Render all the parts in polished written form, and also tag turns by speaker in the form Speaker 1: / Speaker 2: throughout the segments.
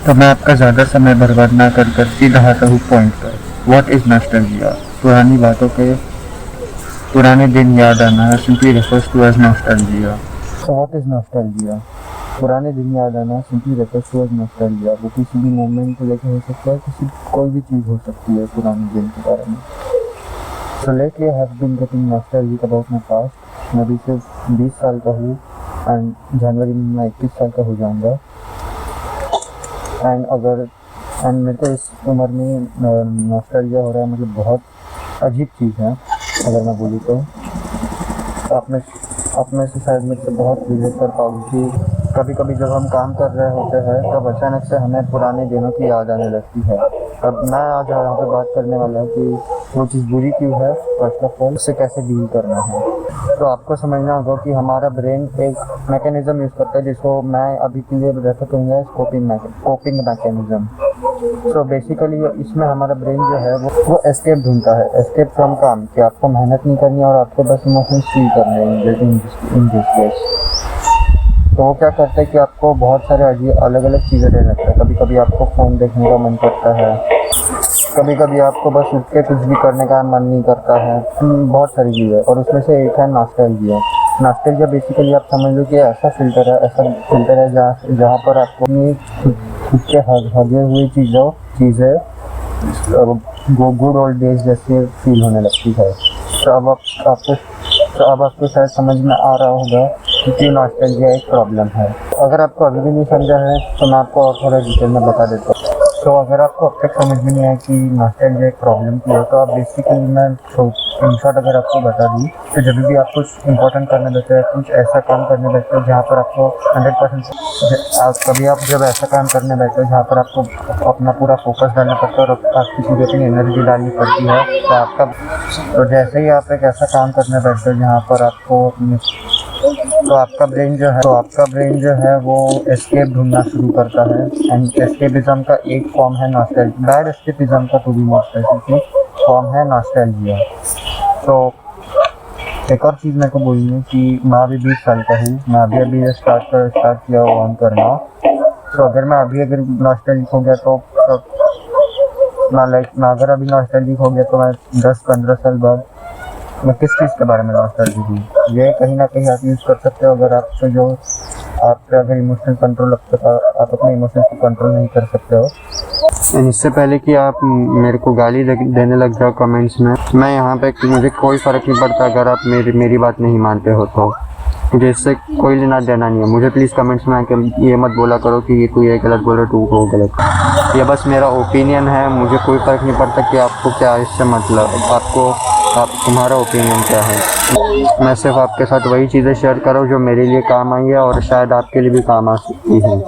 Speaker 1: तो मैं आपका ज़्यादा समय बर्बाद ना कर सीधा आता हूँ पॉइंट पर। What is nostalgia? पुरानी बातों के पुराने दिन याद आना simply refers to as nostalgia. So what is nostalgia? पुराने दिन याद आना simply refers to as nostalgia. वो किसी भी मोमेंट को लेकर हो सकता है, किसी कोई भी चीज़ हो सकती है पुराने दिन के बारे में। So lately I have been getting nostalgic about my past. मैं अभी सिर्फ 20 साल का हूँ एंड जनवरी में मैं 21 साल का हो जाऊँगा। एंड मेरे को इस उम्र में नॉस्टैल्जिया हो रहा है, मतलब बहुत अजीब चीज़ है अगर मैं बोलूँ तो। आप में से शायद मेरे से बहुत रिलेट कर पाओगे कि कभी कभी जब हम काम कर रहे होते हैं तब अचानक से हमें पुराने दिनों की याद आने लगती है। अब मैं आज यहाँ पे बात करने वाला हूँ कि वो चीज़ बुरी क्यों है, फर्स्ट ऑफ ऑल उससे कैसे डील करना है। तो आपको समझना होगा कि हमारा ब्रेन एक मैकेनिज्म यूज़ करता है जिसको मैं अभी के लिए रेफर करूँगा कोपिंग मैकेनिज्म। तो बेसिकली इसमें हमारा ब्रेन जो है वो एस्केप ढूंढता है, एस्केप फ्रॉम काम, कि आपको मेहनत नहीं करनी और आपको बस इमोशंस फील करने हैं इन दिस केस। तो वो क्या करता है कि आपको बहुत सारे अलग अलग चीज़ें देने लगता है। कभी कभी आपको फ़ोन देखने का मन करता है, कभी कभी आपको बस उठ के कुछ भी करने का मन नहीं करता है, बहुत सारी चीज़ें। और उसमें से एक है नॉस्टैल्जिया। नॉस्टैल्जिया बेसिकली आप समझ लो कि ऐसा फिल्टर है जहाँ पर आपको अपनी खुद के हगे हुई चीज़ें गुड ओल्ड डेज जैसे फील होने लगती है। तो अब आपको शायद समझ में आ रहा होगा कि क्यों नॉस्टैल्जिया एक प्रॉब्लम है। अगर आपको अभी भी नहीं समझा है तो मैं आपको और थोड़ा डिटेल में बता देता हूँ। तो अगर आपको अब तक समझ में नहीं आया कि नॉस्टैल्जिया एक प्रॉब्लम की है, तो आप बेसिकली मैं इन शॉर्ट अगर आपको बता दूँ तो जब भी आप कुछ इंपॉर्टेंट करने बैठते हैं, कुछ ऐसा काम करने बैठते हो जहाँ पर आपको 100% कभी आप जब ऐसा काम करने बैठते हो जहाँ पर आपको अपना पूरा फोकस डालना पड़ता है और आपकी पूरी अपनी एनर्जी डालनी पड़ती है, तो जैसे ही आप एक ऐसा काम करने बैठते हो जहाँ पर आपको तो आपका ब्रेन जो है वो एस्केप ढूंढना शुरू करता है। एंड एस्केपिज्म का एक फॉर्म है नॉस्टैल्जिया। बैड एस्केपिज्म का to be more specific form है नॉस्टैल्जिया। तो एक और चीज़ मेरे को बोलनी है कि मैं अभी 20 साल का हूँ, मैं अभी स्टार्ट किया ऑन करना। तो अगर नॉस्टैल्जिक हो गया तो मैं अगर अभी नॉस्टैल्जिक हो गया तो मैं 10-15 साल बाद मैं किस चीज़ के बारे में नॉस्टैल्जिक हूँ, ये कहीं ना कहीं आप यूज़ कर सकते हो। अगर इमोशनल कंट्रोल आप अपने इमोशंस को कंट्रोल नहीं कर सकते हो। इससे पहले कि आप मेरे को गाली देने लग जाओ कमेंट्स में, मैं यहाँ पे मुझे कोई फ़र्क नहीं पड़ता अगर आप मेरी बात नहीं मानते हो तो मुझे इससे कोई लेना देना नहीं है। मुझे प्लीज़ कमेंट्स में आके ये मत बोला करो कि तू ये गलत बोल रहा है, तू वो गलत। ये बस मेरा ओपिनियन है, मुझे कोई फ़र्क नहीं पड़ता कि आपको क्या इससे मतलब तुम्हारा ओपिनियन क्या है। मैं सिर्फ आपके साथ वही चीज़ें शेयर कर रहा हूँ जो मेरे लिए काम आई है और शायद आपके लिए भी काम आ सकती है।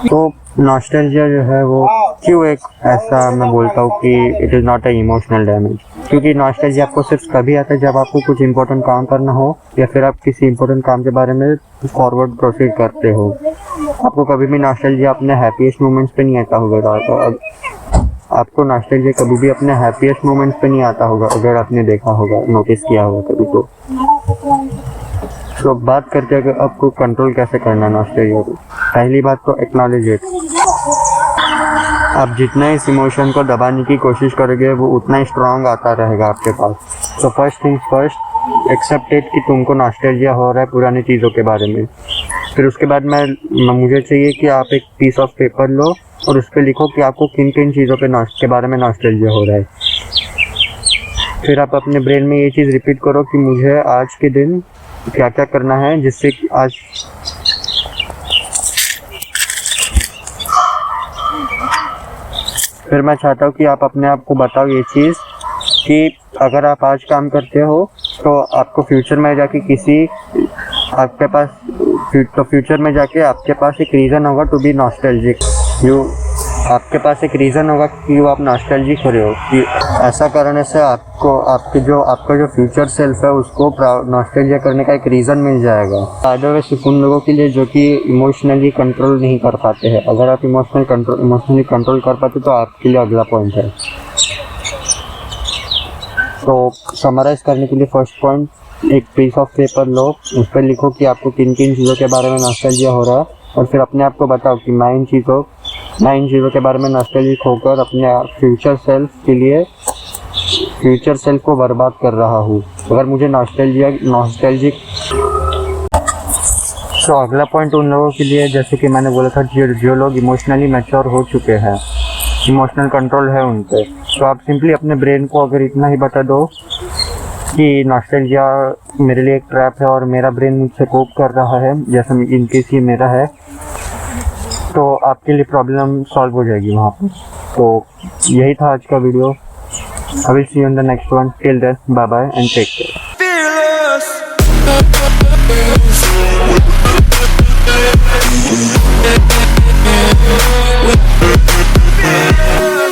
Speaker 1: तो नॉस्टैल्जिया जो है वो क्यों एक ऐसा मैं बोलता हूँ कि it is not a emotional damage, क्योंकि नॉस्टैल्जिया आपको सिर्फ तभी आता है जब आपको कुछ इंपॉर्टेंट काम करना हो या फिर आप किसी इंपॉर्टेंट काम के बारे में फॉरवर्ड प्रोसीड करते हो। आपको कभी भी नॉस्टैल्जिया अपने हैप्पीएस्ट मोमेंट्स पे नहीं आता होगा। आपको नॉस्टैल्जिया कभी भी अपने हैप्पीएस्ट मोमेंट्स पे नहीं आता होगा, अगर आपने देखा होगा, नोटिस किया होगा कभी तो। तो बात करते हैं कि आपको कंट्रोल कैसे करना है नॉस्टैल्जिया को। पहली बात तो एक्नॉलेज इट। आप जितना इस इमोशन को दबाने की कोशिश करोगे वो उतना ही स्ट्रांग आता रहेगा आपके पास। तो first things first, accept it कि तुमको नॉस्टैल्जिया हो रहा है पुरानी चीज़ों के बारे में। फिर उसके बाद मुझे चाहिए कि आप एक पीस ऑफ पेपर लो और उस पर लिखो कि आपको किन किन चीज़ों के बारे में नॉस्टैल्जिया हो रहा है। फिर आप अपने ब्रेन में ये चीज़ रिपीट करो कि मुझे आज के दिन क्या क्या करना है जिससे कि आज फिर मैं चाहता हूँ कि आप अपने आप को बताओ ये चीज़ कि अगर आप आज काम करते हो तो आपको फ्यूचर में जाके आपके पास एक रीज़न होगा टू बी नॉस्टैल्जिक। आपके पास एक रीज़न होगा कि आप नॉस्टैल्जिक हो रहे हो, कि ऐसा करने से आपका जो फ्यूचर सेल्फ है उसको नॉस्टैल्जिया करने का एक रीज़न मिल जाएगा। फ़ायदा सिर्फ उन लोगों के लिए जो कि इमोशनली कंट्रोल नहीं कर पाते हैं। अगर आप इमोशनली कंट्रोल कर पाते तो आपके लिए अगला पॉइंट है। तो समराइज़ करने के लिए फर्स्ट पॉइंट, एक पीस ऑफ पेपर लो, उस पर लिखो कि आपको किन किन चीज़ों के बारे में नॉस्टैल्जिया हो रहा है और फिर अपने आप को बताओ कि मैं इन चीज़ों मैं इन चीज़ों के बारे में नॉस्टैल्जिक होकर अपने फ्यूचर सेल्फ को बर्बाद कर रहा हूँ। अगर मुझे नॉस्टैल्जिक तो अगला पॉइंट उन लोगों के लिए, जैसे कि मैंने बोला था, जो लोग इमोशनली मैच्योर हो चुके हैं, इमोशनल कंट्रोल है उन पे, तो आप सिंपली अपने ब्रेन को अगर इतना ही बता दो कि नॉस्टैल्जिया मेरे लिए एक ट्रैप है और मेरा ब्रेन मुझसे कोप कर रहा है, जैसे इनकेस ये मेरा है, तो आपके लिए प्रॉब्लम सॉल्व हो जाएगी वहाँ पर। तो यही था आज का video. I will see you in the next one. Till then, bye bye and take care.